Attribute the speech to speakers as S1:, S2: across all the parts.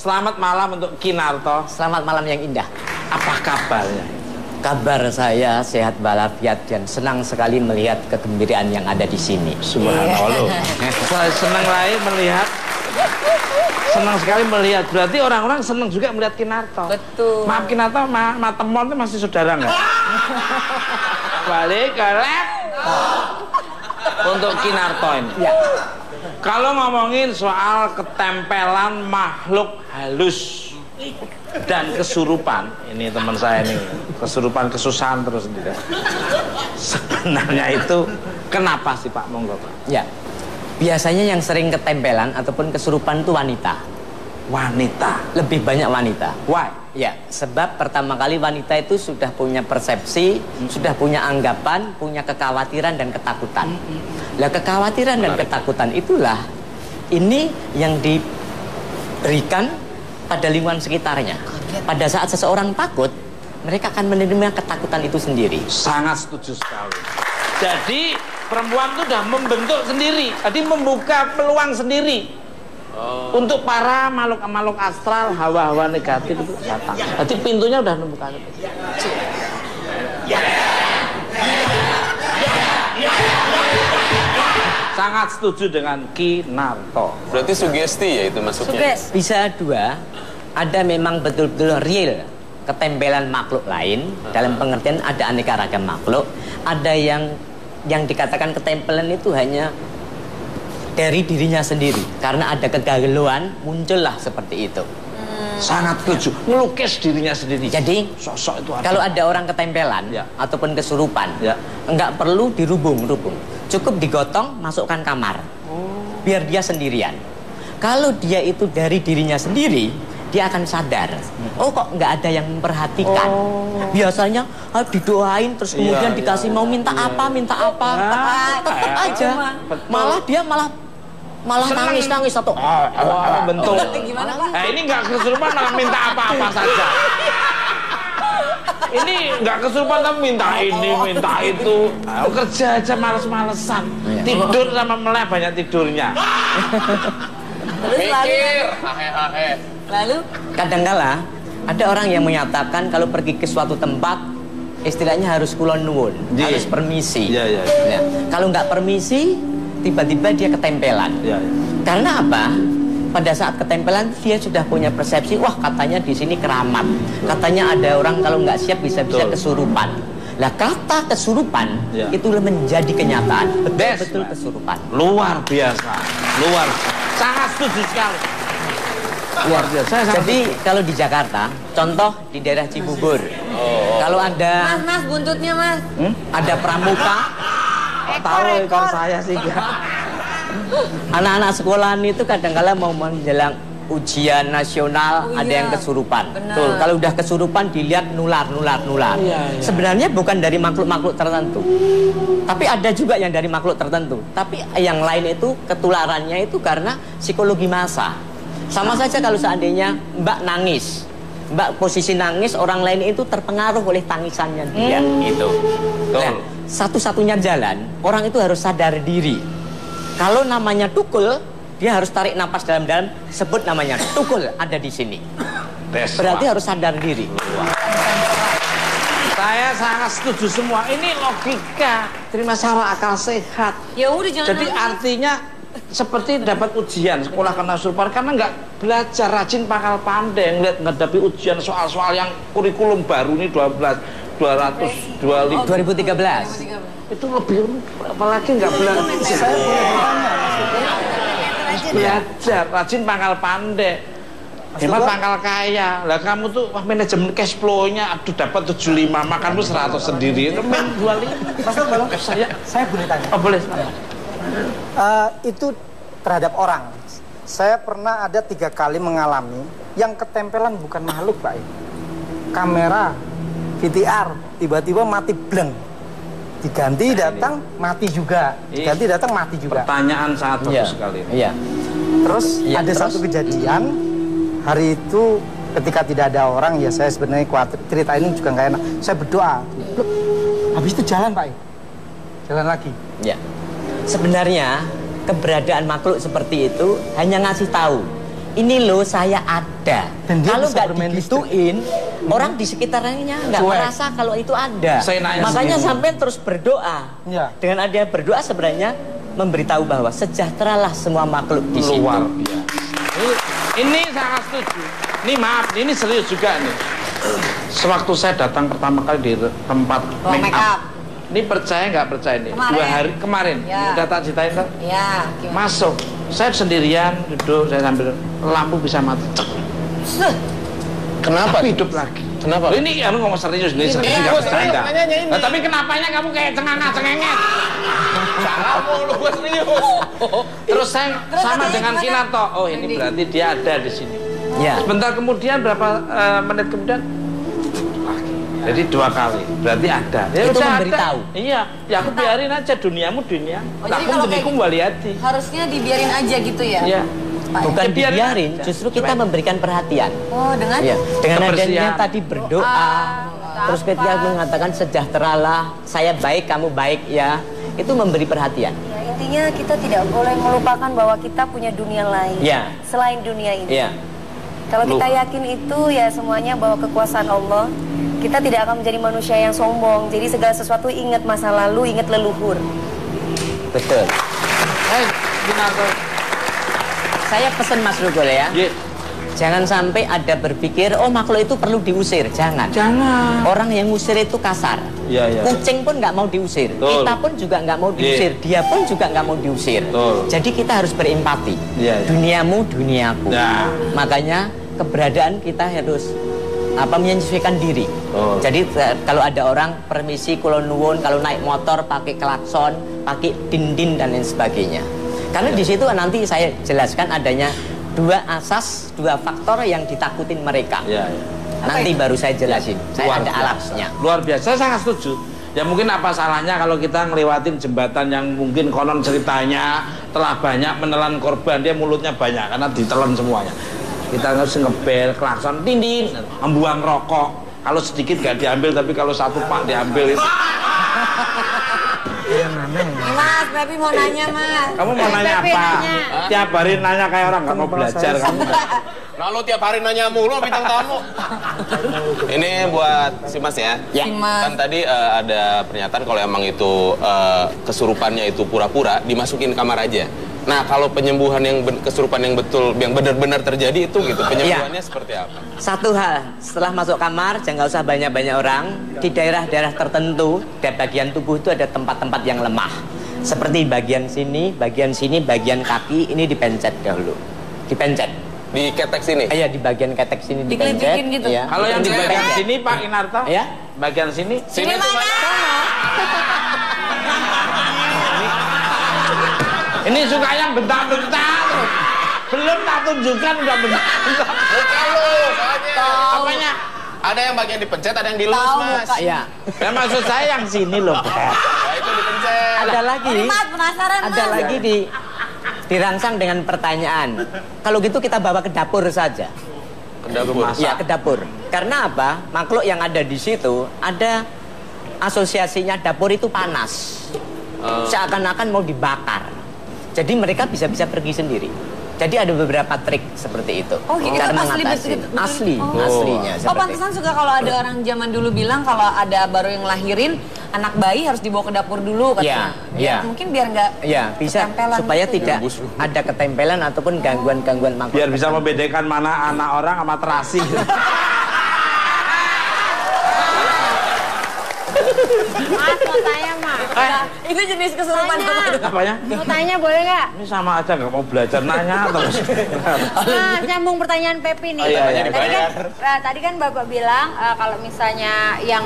S1: Selamat malam untuk Kinarto.
S2: Selamat malam yang indah.
S1: Apa kabarnya?
S2: Kabar saya sehat walafiat dan senang sekali melihat kegembiraan yang ada di sini.
S1: Subhanallah. Saya senang melihat. Senang sekali melihat. Berarti orang-orang senang juga melihat Kinarto.
S2: Betul.
S1: Maaf Kinarto, Matemon itu masih saudara nggak? Balik ke untuk Kinarto ini.
S2: Ya.
S1: Kalau ngomongin soal ketempelan makhluk halus dan kesurupan, ini teman saya nih, kesurupan kesusahan terus tidak. Sebenarnya itu kenapa sih Pak? Monggo Pak.
S2: Ya. Biasanya yang sering ketempelan ataupun kesurupan itu wanita.
S1: Wanita.
S2: Lebih banyak wanita.
S1: Why?
S2: Ya, sebab pertama kali wanita itu sudah punya persepsi, sudah punya anggapan, punya kekhawatiran dan ketakutan. Lah kekhawatiran dan ketakutan itulah ini yang diberikan pada lingkungan sekitarnya. Pada saat seseorang takut, mereka akan menerima ketakutan itu sendiri.
S1: Sangat setuju sekali. Jadi perempuan itu sudah membentuk sendiri, jadi membuka peluang sendiri. Untuk para makhluk-makhluk astral, hawa-hawa negatif itu datang. Jadi pintunya udah membuka. Sangat setuju dengan Kinarto.
S3: Berarti sugesti ya itu masuknya?
S2: Bisa dua, ada memang betul-betul real ketempelan makhluk lain. Dalam pengertian ada aneka ragam makhluk. Ada yang dikatakan ketempelan itu hanya dari dirinya sendiri, karena ada kegalauan muncullah seperti itu.
S1: Sangat setuju, melukis dirinya sendiri.
S2: Jadi
S1: sosok itu ada.
S2: Kalau ada orang ketempelan ataupun kesurupan, enggak perlu dirubung-rubung, cukup digotong, masukkan kamar, biar dia sendirian. Kalau dia itu dari dirinya sendiri, dia akan sadar. Oh kok nggak ada yang memperhatikan. Biasanya didoain terus kemudian dikasih mau minta apa. Tetap aja. Malah dia malah nangis atau
S1: bentuk.
S4: Gimana Pak?
S1: Nah, ini nggak kesurupan malah minta apa-apa saja. Ini nggak kesurupan tapi minta ini, minta itu. Kerja aja males-malesan. Tidur sama melek banyak tidurnya.
S3: Mikir, hahe.
S4: Lalu
S2: kadangkala ada orang yang menyatakan kalau pergi ke suatu tempat istilahnya harus kulon nuwun, harus permisi. Ya. Kalau nggak permisi, tiba-tiba dia ketempelan. Karena apa? Pada saat ketempelan dia sudah punya persepsi, wah katanya di sini keramat, katanya ada orang kalau nggak siap bisa-bisa kesurupan. Lah kata kesurupan itulah menjadi kenyataan, betul kesurupan.
S1: Luar biasa, sangat setuju sekali. Luar biasa.
S2: Jadi kalau di Jakarta, contoh di daerah Cibubur, kalau ada
S4: Mas buntutnya Mas.
S2: Ada pramuka,
S1: Tahu ekor saya sih enggak.
S2: anak-anak sekolahan itu kadang-kala mau menjelang ujian nasional, ada yang kesurupan. Betul. Kalau udah kesurupan dilihat nular. Sebenarnya bukan dari makhluk-makhluk tertentu, tapi ada juga yang dari makhluk tertentu. Tapi yang lain itu ketularannya itu karena psikologi massa. Sama saja kalau seandainya Mbak nangis, Mbak posisi nangis, orang lain itu terpengaruh oleh tangisannya dia. Gitu. Nah, satu-satunya jalan orang itu harus sadar diri. Kalau namanya tukul, dia harus tarik napas dalam-dalam, sebut namanya tukul ada di sini. Berarti harus sadar diri.
S1: Saya sangat setuju semua. Ini logika, terima salah akal sehat.
S4: Ya udah jangan.
S1: Jadi artinya seperti dapat ujian sekolah kena kesurupan karena nggak belajar rajin pangkal pandai ngeliat menghadapi ujian soal-soal yang kurikulum baru ini 2013 itu lebih apalagi nggak belajar. Belajar rajin pangkal pandai, hemat pangkal kaya. Lah kamu tuh manajemen cash flow-nya aduh dapat 75, makanmu 100 sendiri. Main 25.
S5: Mas Balong, saya boleh tanya.
S1: Oh boleh.
S5: Itu terhadap orang. Saya pernah ada 3 kali mengalami yang ketempelan bukan makhluk, Pak. Kamera, VTR, tiba-tiba mati bleng. Diganti datang mati juga. Diganti datang mati juga.
S1: Pertanyaan sangat bagus sekali.
S2: Iya.
S5: Terus ada satu kejadian hari itu ketika tidak ada orang, ya saya sebenarnya khawatir, cerita ini juga nggak enak. Saya berdoa. Habis itu jalan, Pak. Jalan lagi.
S2: Ya. Sebenarnya keberadaan makhluk seperti itu hanya ngasih tahu ini loh saya ada.
S5: Dan dia
S2: Kalau
S5: bisa
S2: nggak
S5: bermain
S2: digituin, orang di sekitarnya nggak
S5: Cuek.
S2: merasa kalau itu ada. Makanya sampai terus berdoa.
S5: Ya.
S2: Dengan adanya berdoa sebenarnya memberitahu bahwa sejahteralah semua makhluk di situ.
S1: Luar biasa. Ini sangat setuju. Ini maaf, ini serius juga nih. Sewaktu saya datang pertama kali di tempat make up. Ini percaya nggak percaya nih?
S4: Kemarin.
S1: 2 hari kemarin.
S4: Ya.
S1: Udah tak ceritain kan?
S4: Ya, gimana?
S1: Masuk. Saya sendirian duduk, saya sambil lampu bisa mati. Cek.
S3: Kenapa?
S1: Tapi hidup lagi.
S3: Kenapa?
S1: Ini kamu ngomong serius nih, serius
S3: Iya,
S1: nggak
S3: gua serius,
S1: bercanda.
S3: nanyanya ini.
S1: Nah, tapi kenapanya kamu kayak cengenget?
S3: Kamu lu gua serius.
S1: Terus saya
S4: Terus
S1: sama
S4: katanya
S1: dengan
S4: gimana?
S1: Kinarto. Oh, ini berarti dia ada di sini.
S2: Ya.
S1: Sebentar kemudian berapa menit kemudian lagi. Jadi 2 kali. Berarti ada. Ya
S2: Itu
S1: udah
S2: memberitahu.
S1: ada. Iya, ya aku biarin aja duniamu dunia.
S4: Oh, jadi kalau kayak gitu,
S1: waliati.
S4: harusnya dibiarin aja gitu ya?
S1: Iya.
S4: Pak, ya?
S2: Bukan
S1: Ya, biarin
S2: dibiarin,
S1: aja.
S2: justru kita memberikan perhatian.
S4: Oh, dengan?
S2: Ya, dengan
S1: Kebersihan.
S2: adanya tadi berdoa, terus ketika mengatakan sejahteralah, saya baik, kamu baik ya, itu memberi perhatian.
S4: Ya, intinya kita tidak boleh melupakan bahwa kita punya dunia lain.
S2: Ya.
S4: Selain dunia ini.
S2: Ya,
S4: Kalau kita yakin itu ya semuanya bahwa kekuasaan Allah, kita tidak akan menjadi manusia yang sombong. Jadi segala sesuatu ingat masa lalu, ingat leluhur.
S2: betul.
S1: Kinarto.
S2: Saya pesan Mas Rukul ya,
S1: Iya.
S2: jangan sampai ada berpikir, oh makhluk itu perlu diusir, jangan.
S1: Jangan.
S2: Orang yang ngusir itu kasar.
S1: Iya, iya.
S2: Kucing pun nggak mau diusir,
S1: Betul.
S2: kita pun juga nggak mau diusir, dia pun juga nggak mau diusir.
S1: Betul.
S2: Jadi kita harus berempati.
S1: Iya, iya.
S2: Duniamu, duniaku.
S1: Nah.
S2: Makanya keberadaan kita harus menyesuaikan diri.
S1: Oh.
S2: Jadi kalau ada orang permisi kulo nuwun, kalau naik motor pakai klakson, pakai din-din dan lain sebagainya. Karena di situ nanti saya jelaskan adanya 2 asas, 2 faktor yang ditakutin mereka.
S1: Iya, iya.
S2: Nanti baru saya jelasin. Saya ada alatnya.
S1: Luar biasa, saya sangat setuju. Ya mungkin apa salahnya kalau kita ngelewatin jembatan yang mungkin konon ceritanya telah banyak menelan korban, dia mulutnya banyak karena ditelan semuanya. Kita harus ngebel, klakson, dinding, membuang rokok. Kalau sedikit gak diambil, tapi kalau 1 pak diambil itu.
S4: Mas, Pepi mau nanya, Mas.
S1: Kamu mau nanya
S4: Pepi
S1: apa?
S4: nanya.
S1: Tiap hari nanya kayak orang nggak mau belajar kamu.
S3: Nah, lu tiap hari nanya mulu bintang tamu. Ini buat si Mas ya.
S2: Ya.
S4: Si Mas.
S3: Kan tadi ada pernyataan kalau emang itu kesurupannya itu pura-pura, dimasukin kamar aja. Nah, kalau penyembuhan yang kesurupan yang betul, yang benar-benar terjadi itu gitu, penyembuhannya seperti apa?
S2: Satu hal, setelah masuk kamar jangan usah banyak-banyak orang. Di daerah-daerah tertentu, di bagian tubuh itu ada tempat-tempat yang lemah. Seperti bagian sini, bagian kaki, ini dipencet dahulu. Dipencet.
S3: Di ketek sini.
S2: Iya, di bagian ketek sini dipencet.
S4: Dikelilingi gitu?
S2: Ya.
S1: Kalau yang di bagian
S2: Dipencet.
S1: sini Pak Inarto,
S2: Ya.
S1: bagian sini.
S4: Sini mana?
S1: Ini suka yang bentak-bentak terus. Belum tak tunjukkan udah bentak-bentak.
S3: Muka lu, soalnya.
S1: Apanya?
S3: Ada yang bagian dipencet, ada yang dilus,
S4: Tahu
S3: Mas.
S4: muka.
S2: Iya.
S1: Ya maksud saya yang sini loh, Pak.
S3: Nah, itu dipencet.
S2: Ada lagi.
S4: Mas, penasaran, Mas.
S2: Ada lagi dirangsang dengan pertanyaan. Kalau gitu kita bawa ke dapur saja.
S3: Ke dapur.
S2: Ya, ke dapur. Karena apa? Makhluk yang ada di situ ada asosiasinya dapur itu panas. Seakan-akan mau dibakar. Jadi mereka bisa-bisa pergi sendiri. Jadi ada beberapa trik seperti itu.
S4: Oh, gitu,
S2: Cara
S4: asli
S2: mengatasi.
S4: betul.
S2: Asli,
S4: Oh.
S2: aslinya.
S4: Oh,
S2: seperti
S4: pantesan suka kalau ada orang zaman dulu bilang kalau ada baru yang lahirin, anak bayi harus dibawa ke dapur dulu katanya.
S2: Ya.
S4: Mungkin biar nggak
S2: Ya, bisa
S4: ketempelan
S2: supaya
S4: gitu ya.
S2: tidak ada ketempelan ataupun gangguan-gangguan makhluk.
S1: Biar bisa membedakan mana anak orang sama terasi.
S6: Mas, mau tanya, Mas.
S4: Itu jenis kesurupan
S6: Tanya.
S4: apa itu?
S1: Apanya?
S6: Mau tanya boleh nggak?
S1: Ini sama aja nggak mau belajar nanya terus.
S6: Mas, nyambung pertanyaan Pepi nih.
S1: Oh, iya, iya.
S6: Tadi kan Bapak bilang kalau misalnya yang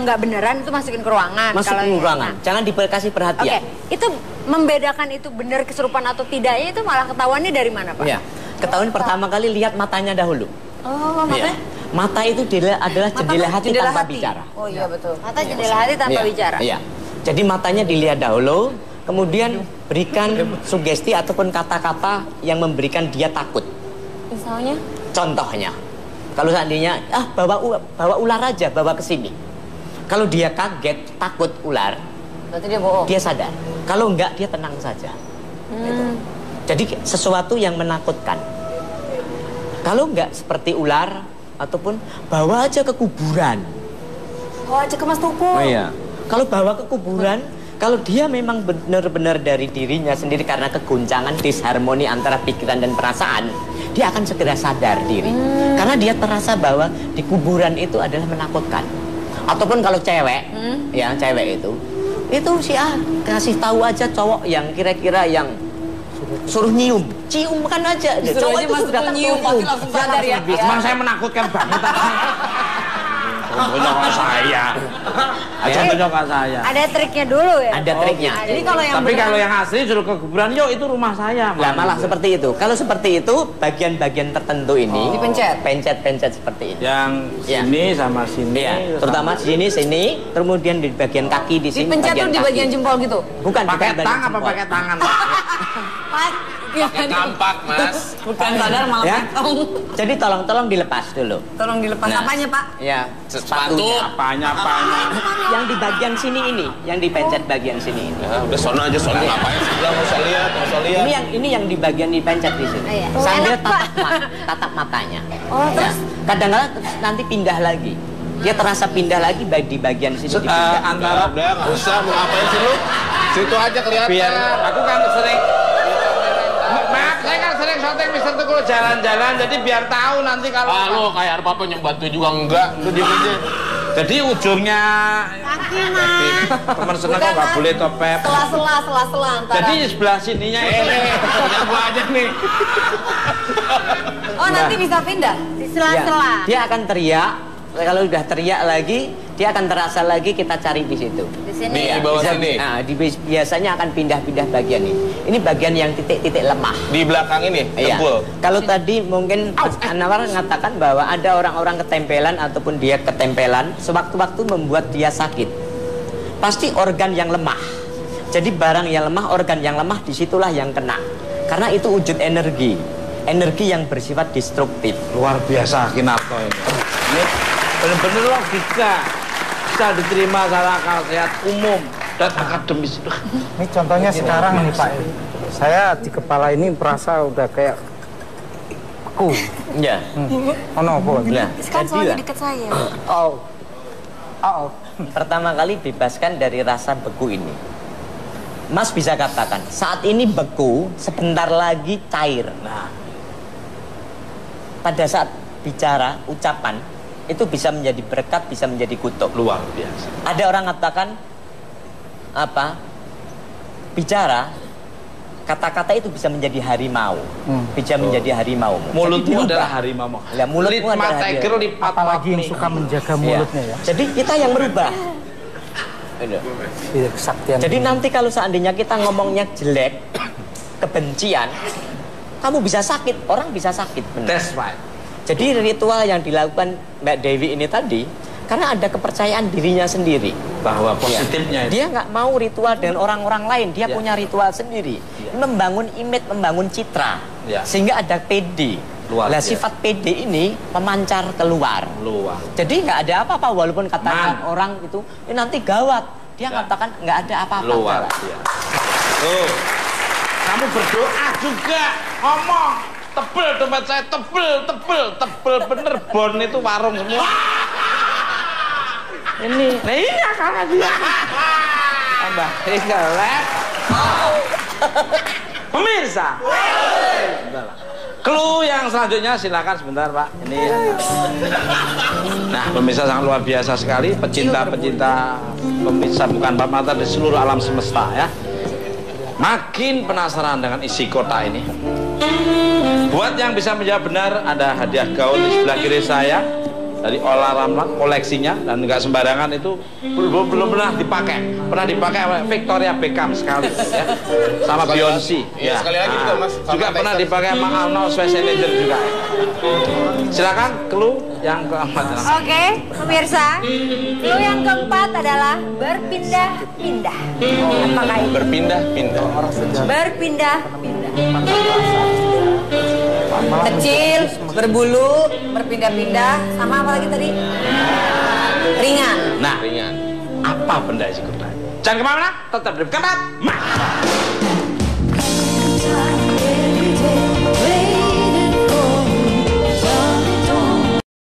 S6: nggak beneran itu masukin ke ruangan.
S2: Masuk
S6: Kalau
S2: ke
S6: yang
S2: ruangan.
S6: enak.
S2: Jangan dikasih
S6: Oke,
S2: perhatian.
S6: itu membedakan itu benar kesurupan atau tidaknya itu malah ketahuannya dari mana, Pak?
S2: Ya. Ketahuan pertama kali lihat matanya dahulu.
S4: Oh,
S2: Ya.
S4: makanya
S2: Mata itu adalah
S4: mata
S2: jendela hati
S4: jendela
S2: tanpa
S4: hati.
S2: bicara.
S4: Oh iya betul.
S6: Mata jendela hati tanpa
S2: Iya,
S6: bicara.
S2: Iya. Jadi matanya dilihat dahulu, kemudian berikan sugesti ataupun kata-kata yang memberikan dia takut.
S4: Misalnya
S2: Contohnya, kalau seandainya bawa ular aja, bawa ke sini. Kalau dia kaget, takut ular,
S4: berarti dia bohong.
S2: dia sadar. Kalau enggak, dia tenang saja. Gitu. Jadi sesuatu yang menakutkan. Kalau nggak seperti ular ataupun bawa aja ke kuburan.
S4: Bawa aja ke Mas Tupul.
S2: Oh iya. Kalau bawa ke kuburan, kalau dia memang benar-benar dari dirinya sendiri karena kegoncangan disharmoni antara pikiran dan perasaan, dia akan segera sadar diri. Karena dia terasa bahwa di kuburan itu adalah menakutkan. Ataupun kalau cewek, ya cewek itu si A kasih tahu aja cowok yang kira-kira yang suruh nyium, ciumkan aja. Cowok itu sudah nyium, pasti langsung sadar ya.
S1: Memang saya menakutkan banget. Contohnya kok saya. Contohnya kok saya.
S6: Ada triknya dulu ya?
S2: Ada triknya.
S6: Jadi kalau yang
S1: Tapi kalau yang asli suruh ke kuburan, yuk itu rumah saya.
S2: Nah, malah seperti itu. Kalau seperti itu, bagian-bagian tertentu ini
S4: Dipencet.
S2: pencet seperti ini.
S1: Yang sini sama sini.
S2: Iya, terutama sini, kemudian di bagian kaki di sini.
S4: Dipencet tuh di bagian jempol gitu?
S2: Bukan
S1: pakai
S2: bukan
S1: tang
S2: bagian
S1: apa
S2: jempol.
S1: pakai tangan?
S3: Pakai kampak, Mas.
S4: Bukan sadar malah
S2: Ya.
S4: potong.
S2: Jadi tolong dilepas dulu.
S4: Tolong dilepas
S2: Nah.
S4: apanya, Pak?
S2: Ya,
S3: Sepatu.
S1: Apanya?
S2: yang di bagian sini ini, yang dipencet bagian sini ini.
S3: Ya, udah sono aja sono. Ngapain sih bilang nggak usah lihat, nggak usah lihat.
S2: Ini yang di bagian dipencet di sini.
S6: Iya.
S2: Sambil
S6: Enak, Pak.
S2: tatap matanya.
S4: Oh, terus?
S2: Kadang-kadang nanti pindah lagi. Dia terasa pindah lagi di bagian sini. dipindah.
S1: Antara
S3: Udah, nggak usah. Mau ngapain sih lu? Situ aja kelihatan.
S1: biar aku kan sering maaf saya kan sering syuting Mister Tukul jalan-jalan jadi biar tahu nanti kalau
S3: Lu kayak apa yang bantu juga enggak. Lu diem aja.
S1: jadi ujungnya teman seneng kok nggak boleh topep
S4: Sela-sela antara.
S1: jadi sebelah sininya punya gua aja nih
S4: Oh, nanti bisa pindah?
S6: di
S2: Ya,
S6: sela-sela.
S2: dia akan teriak. Kalau udah teriak lagi, dia akan terasa lagi, kita cari di situ.
S6: Di sini.
S3: Di bawah sini.
S2: Nah, biasanya akan pindah-pindah bagian ini. Ini bagian yang titik-titik lemah.
S3: Di belakang ini,
S2: Iya.
S3: dengkul.
S2: Kalau tadi mungkin Anwar mengatakan bahwa ada orang-orang ketempelan ataupun dia ketempelan, sewaktu-waktu membuat dia sakit. Pasti organ yang lemah. Jadi barang yang lemah, organ yang lemah, disitulah yang kena. Karena itu wujud energi. Energi yang bersifat destruktif.
S1: luar biasa Kinarto ini benar-benar logika bisa diterima secara akal sehat umum dan akademis.
S5: Ini contohnya sekarang nih Pak. Saya di kepala ini merasa udah kayak beku.
S2: Ya.
S5: Oh no,
S2: Nah,
S4: Kan soalnya
S2: jadilah.
S4: deket saya.
S5: Oh.
S2: Pertama kali bebaskan dari rasa beku ini. Mas bisa katakan, saat ini beku, sebentar lagi cair.
S1: Nah,
S2: Pada saat bicara, ucapan, itu bisa menjadi berkat, bisa menjadi kutuk.
S1: luar biasa.
S2: Ada orang katakan, bicara, kata-kata itu bisa menjadi harimau. Bisa menjadi harimau.
S1: Mulutmu adalah harimau.
S2: Ya, mulutmu adalah
S1: Lipat
S2: harimau.
S1: lipat
S5: Apalagi yang suka menjaga mulutnya ya.
S2: Jadi kita yang merubah. Gitu.
S5: Iya, kesaktian.
S2: Jadi nanti kalau seandainya kita ngomongnya jelek, kebencian, kamu bisa sakit, orang bisa sakit. Benar.
S1: That's right.
S2: Jadi ritual yang dilakukan Mbak Dewi ini tadi, karena ada kepercayaan dirinya sendiri.
S1: Bahwa positifnya itu.
S2: Dia nggak mau ritual dengan orang-orang lain, dia
S1: Ya.
S2: punya ritual sendiri. Membangun image, membangun citra,
S1: Ya.
S2: sehingga ada PD.
S1: Luar
S2: Nah,
S1: biasa.
S2: sifat PD ini memancar keluar.
S1: Luar.
S2: Jadi nggak ada apa-apa, walaupun katakan
S1: Man.
S2: orang itu ini nanti gawat, dia
S1: Ya.
S2: katakan nggak ada apa-apa.
S1: Luar biasa. Tuh. Kamu berdoa juga, ngomong tebel dompet saya tebel bener bon itu warung semua. Ini, nah ini akalnya dia. Tambah gelap. Pemirsa. Clue yang selanjutnya silakan sebentar Pak. Ini. Nah pemirsa sangat luar biasa sekali, pecinta-pecinta pemirsa bukan Pak Mata di seluruh alam semesta ya. Makin penasaran dengan isi kotak ini. Buat yang bisa menjawab benar, ada hadiah gaun di sebelah kiri saya dari Ola Ramlan, koleksinya, dan nggak sembarangan itu belum pernah dipakai. Pernah dipakai oleh Victoria Beckham sekali ya. Sama Beyonce
S3: Iya, sekali lagi juga, Mas. Sama
S1: juga pernah
S3: Tyson.
S1: dipakai sama Arnold Schwarzenegger juga. Silakan clue yang keempat.
S6: Oke, pemirsa. Clue yang keempat adalah berpindah-pindah. Apakah itu?
S3: Berpindah-pindah.
S6: Berpindah-pindah.
S4: Kecil, berbulu, berpindah-pindah, sama apa lagi tadi? Ringan.
S1: Nah,
S3: Ringan.
S1: apa benda isi kotak? Jangan kemana-mana, tetap di kamar.